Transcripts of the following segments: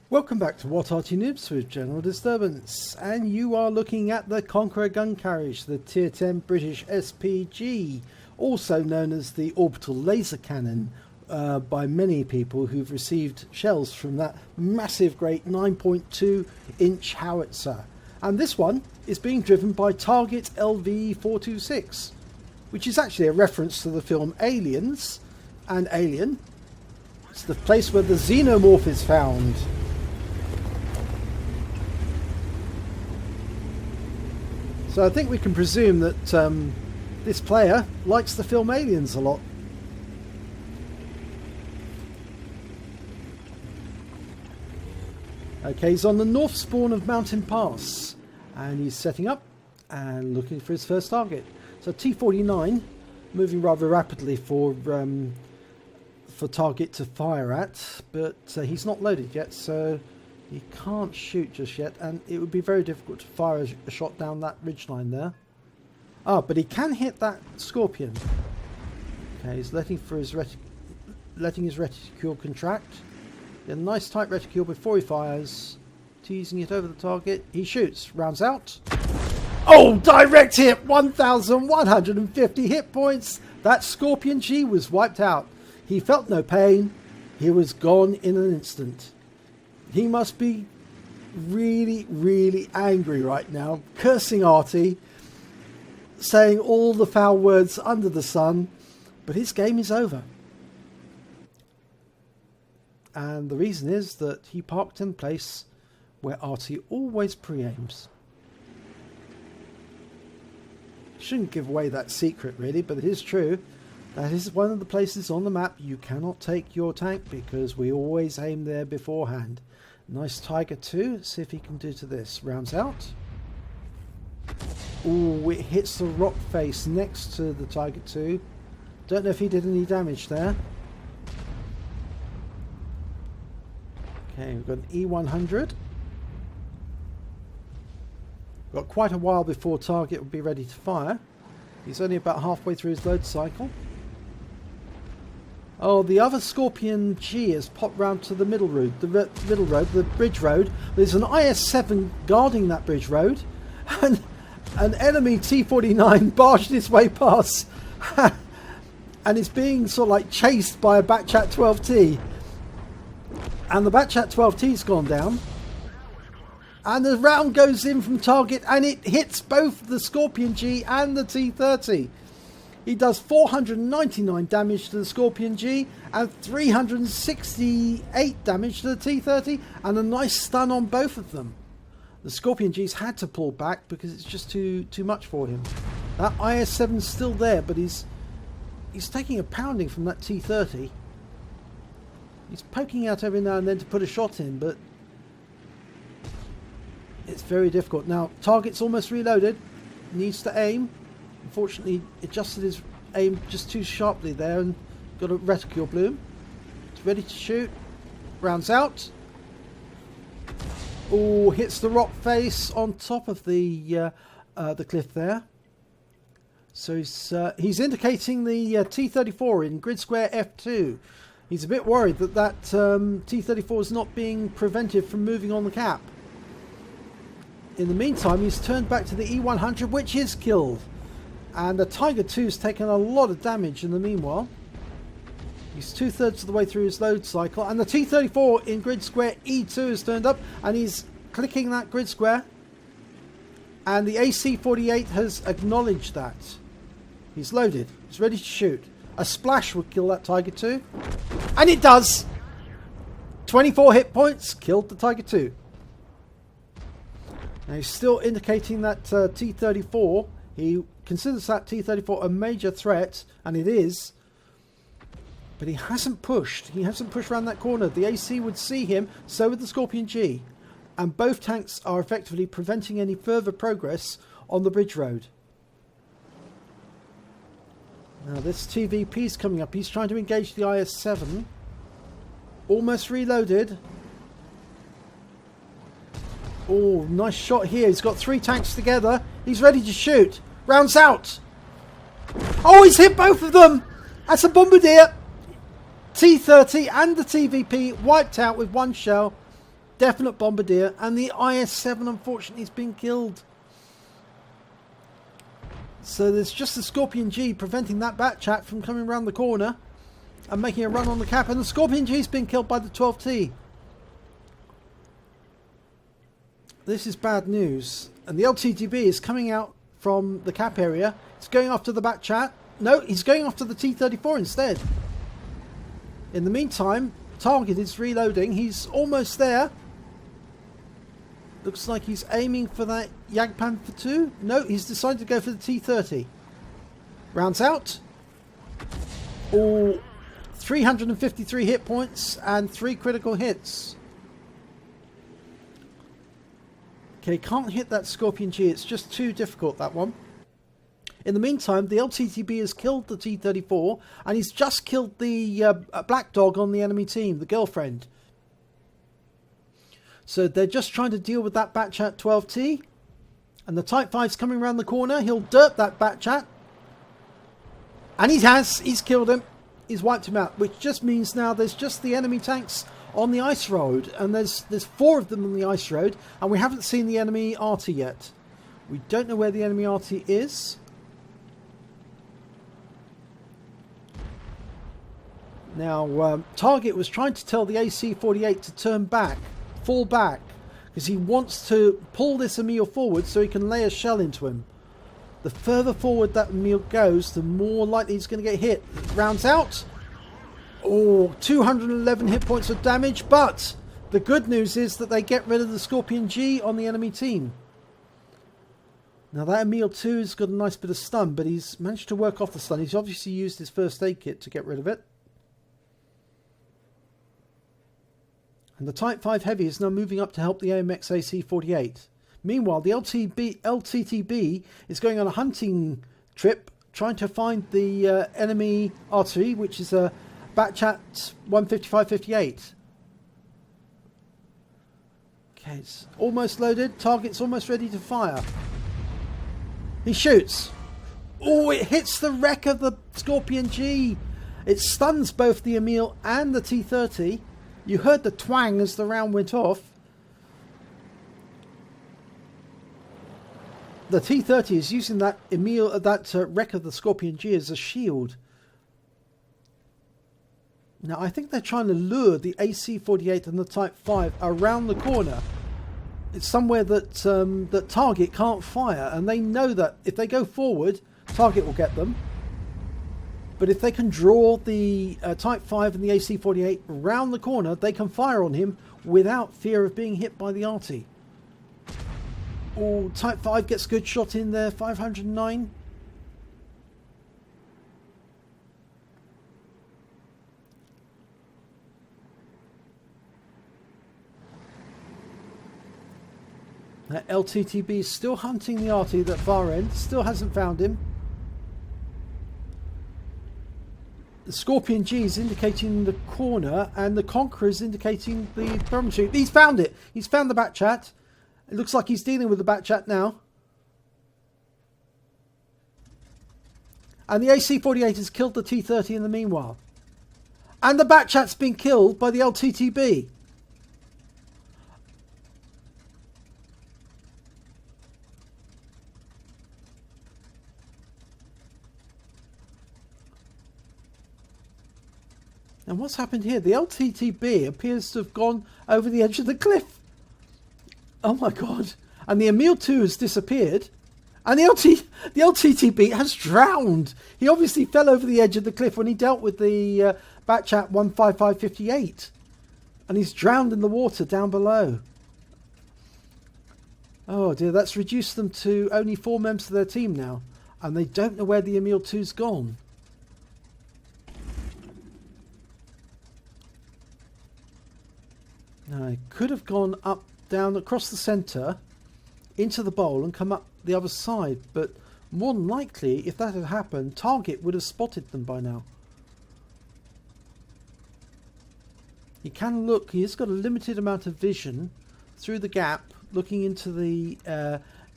Welcome back to What Arty Noobs with General Disturbance, and you are looking at the Conqueror Gun Carriage, the Tier 10 British SPG, also known as the Orbital Laser Cannon by many people who've received shells from that massive great 9.2 inch howitzer. And this one is being driven by Target LV426, which is actually a reference to the film Aliens and Alien. It's the place where the xenomorph is found. So I think we can presume that this player likes the film Aliens a lot. Okay, he's on the north spawn of Mountain Pass, and he's setting up and looking for his first target. So T-49, moving rather rapidly for target to fire at, but he's not loaded yet, so he can't shoot just yet, and it would be very difficult to fire a shot down that ridgeline there. Ah, but he can hit that Scorpion. Okay, he's letting his reticule contract. A nice tight reticule before he fires, teasing it over the target. He shoots, rounds out. Oh, direct hit! 1,150 hit points. That Scorpion G was wiped out. He felt no pain. He was gone in an instant. He must be really, really angry right now, cursing Arty, saying all the foul words under the sun, but his game is over. And the reason is that he parked in a place where Arty always pre-aims. Shouldn't give away that secret really, but it is true. That is one of the places on the map you cannot take your tank because we always aim there beforehand. Nice Tiger 2. Let's see if he can do to this. Rounds out. Ooh, it hits the rock face next to the Tiger 2. Don't know if he did any damage there. Okay, we've got an E100. Got quite a while before target will be ready to fire. He's only about halfway through his load cycle. Oh, the other Scorpion G has popped round to the middle road, the bridge road. There's an IS-7 guarding that bridge road, and an enemy T-49 barged its way past, and it's being sort of like chased by a Batchat 12T. And the Batchat 12T's gone down, and the round goes in from target, and it hits both the Scorpion G and the T-30. He does 499 damage to the Scorpion G and 368 damage to the T-30, and a nice stun on both of them. The Scorpion G's had to pull back because it's just too much for him. That IS-7's still there, but he's taking a pounding from that T-30. He's poking out every now and then to put a shot in, but it's very difficult. Now, target's almost reloaded. Needs to aim. Unfortunately, adjusted his aim just too sharply there and got a reticule bloom. It's ready to shoot. Rounds out. Oh, hits the rock face on top of the cliff there. So he's indicating the T-34 in grid square F2. He's a bit worried that T-34 is not being prevented from moving on the cap. In the meantime, he's turned back to the E100, which is killed. And the Tiger 2's taken a lot of damage in the meanwhile. He's 2/3 of the way through his load cycle. And the T-34 in grid square E2 has turned up, and he's clicking that grid square. And the AC-48 has acknowledged that. He's loaded. He's ready to shoot. A splash would kill that Tiger 2. And it does! 24 hit points, killed the Tiger 2. Now he's still indicating that T-34, he considers that T-34 a major threat, and it is. But he hasn't pushed. He hasn't pushed around that corner. The AC would see him, so would the Scorpion G. And both tanks are effectively preventing any further progress on the bridge road. Now this TVP's coming up. He's trying to engage the IS-7. Almost reloaded. Oh, nice shot here. He's got 3 tanks together. He's ready to shoot. Rounds out. Oh, he's hit both of them. That's a Bombardier. T-30 and the TVP wiped out with 1 shell. definite Bombardier, and the IS-7 unfortunately has been killed. So there's just the Scorpion G preventing that Batchat from coming around the corner and making a run on the cap, and the Scorpion G's been killed by the 12T. This is bad news, and the LTTB is coming out from the cap area. It's going after the Batchat. No, he's going after the T-34 instead. In the meantime, Target is reloading. He's almost there. Looks like he's aiming for that Jagdpanther 2. No, he's decided to go for the T-30. Rounds out. All 353 hit points and 3 critical hits. Okay, can't hit that Scorpion G. It's just too difficult, that one. In the meantime, the LTTB has killed the T-34, and he's just killed the black dog on the enemy team, the girlfriend. So they're just trying to deal with that Batchat 12T. And the Type 5's coming around the corner. He'll derp that Batchat. And he has. He's killed him. He's wiped him out. Which just means now there's just the enemy tanks on the ice road. And there's 4 of them on the ice road. And we haven't seen the enemy Arty yet. We don't know where the enemy Arty is. Now, Target was trying to tell the AC-48 to turn back, fall back, because he wants to pull this Emil forward so he can lay a shell into him. The further forward that Emil goes, the more likely he's going to get hit. Rounds out. Oh, 211 hit points of damage, but the good news is that they get rid of the Scorpion G on the enemy team. Now that Emil 2's got a nice bit of stun, but he's managed to work off the stun. He's obviously used his first aid kit to get rid of it. And the Type 5 Heavy is now moving up to help the AMX AC-48. Meanwhile, the LTTB is going on a hunting trip, trying to find the enemy artillery, which is a Batchat 155-58. Okay, it's almost loaded. Target's almost ready to fire. He shoots. Oh, it hits the wreck of the Scorpion G. It stuns both the Emil and the T-30. You heard the twang as the round went off. The T-30 is using that wreck of the Scorpion G as a shield. Now, I think they're trying to lure the AC-48 and the Type 5 around the corner. It's somewhere that that Target can't fire, and they know that if they go forward, Target will get them. But if they can draw the Type 5 and the AC-48 round the corner, they can fire on him without fear of being hit by the Arty. Oh, Type 5 gets a good shot in there, 509. That LTTB is still hunting the Arty at that far end, still hasn't found him. The Scorpion G is indicating the corner, and the Conqueror is indicating the thermometry. He's found it. He's found the Batchat. It looks like he's dealing with the Batchat now. And the AC-48 has killed the T-30 in the meanwhile. And the Batchat's been killed by the LTTB. And what's happened here? The LTTB appears to have gone over the edge of the cliff. Oh my god. And the Emil 2 has disappeared. And the LTTB has drowned. He obviously fell over the edge of the cliff when he dealt with the Batchat 155-58. And he's drowned in the water down below. Oh dear, that's reduced them to only 4 members of their team now. And they don't know where the Emil 2's gone. Now, it could have gone up, down, across the centre, into the bowl and come up the other side. But more than likely, if that had happened, Target would have spotted them by now. He can look, he has got a limited amount of vision through the gap, looking into the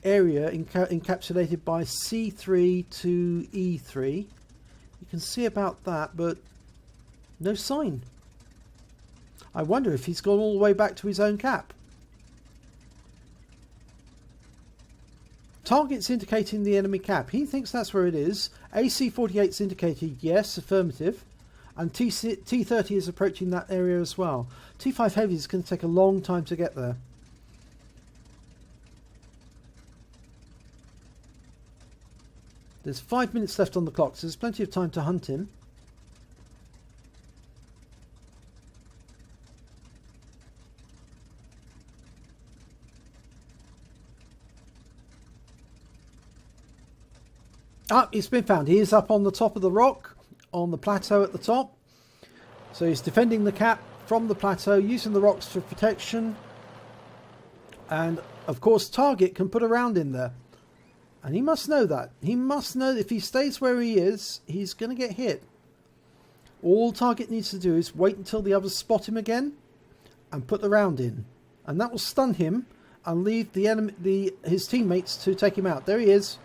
area encapsulated by C3 to E3. You can see about that, but no sign. I wonder if he's gone all the way back to his own cap. Target's indicating the enemy cap. He thinks that's where it is. AC-48's indicated yes, affirmative. And T-30 is approaching that area as well. T5 Heavy is going to take a long time to get there. There's 5 minutes left on the clock, so there's plenty of time to hunt him. Ah, he's been found. He is up on the top of the rock, on the plateau at the top. So he's defending the cap from the plateau, using the rocks for protection. And, of course, Target can put a round in there. And he must know that. He must know that if he stays where he is, he's going to get hit. All Target needs to do is wait until the others spot him again and put the round in. And that will stun him and leave his teammates to take him out. There he is.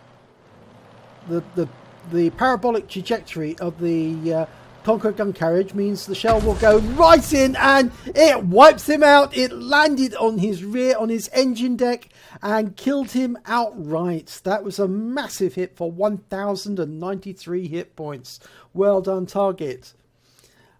The parabolic trajectory of the Conqueror Gun Carriage means the shell will go right in and it wipes him out. It landed on his rear, on his engine deck, and killed him outright. That was a massive hit for 1,093 hit points. Well done, Target.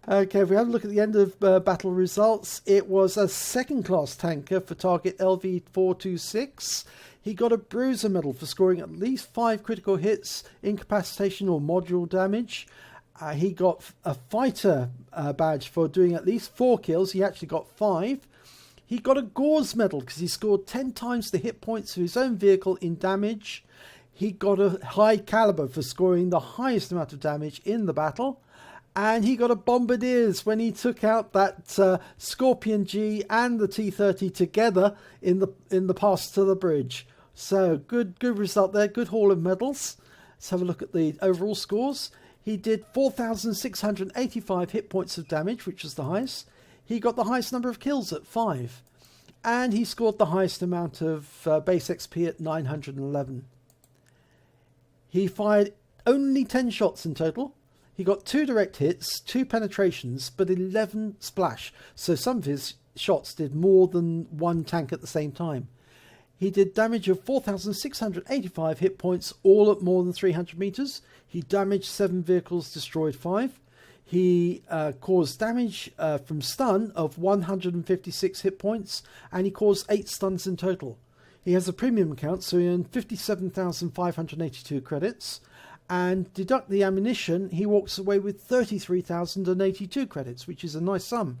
Okay, if we have a look at the end of battle results, it was a second-class tanker for Target LV426. He got a bruiser medal for scoring at least 5 critical hits, incapacitation or module damage. He got a fighter badge for doing at least 4 kills. He actually got 5. He got a Gores medal because he scored 10 times the hit points of his own vehicle in damage. He got a high caliber for scoring the highest amount of damage in the battle. And he got a Bombardiers when he took out that Scorpion G and the T-30 together in the pass to the bridge. So good result there. Good haul of medals. Let's have a look at the overall scores. He did 4,685 hit points of damage, which was the highest. He got the highest number of kills at 5. And he scored the highest amount of base XP at 911. He fired only 10 shots in total. He got 2 direct hits, 2 penetrations, but 11 splash. So some of his shots did more than 1 tank at the same time. He did damage of 4,685 hit points, all at more than 300 meters. He damaged 7 vehicles, destroyed 5. He caused damage from stun of 156 hit points, and he caused 8 stuns in total. He has a premium account, so he earned 57,582 credits. And deduct the ammunition, he walks away with 33,082 credits, which is a nice sum.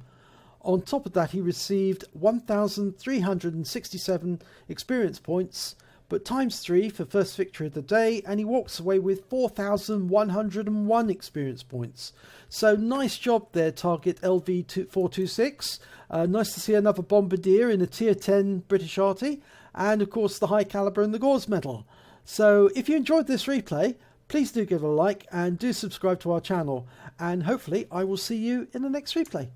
On top of that, he received 1,367 experience points, but times 3 for first victory of the day, and he walks away with 4,101 experience points. So nice job there, Target LV426. Nice to see another Bombardier in a Tier 10 British Arty, and of course the high caliber and the Gores medal. So if you enjoyed this replay, please do give it a like and do subscribe to our channel, and hopefully I will see you in the next replay.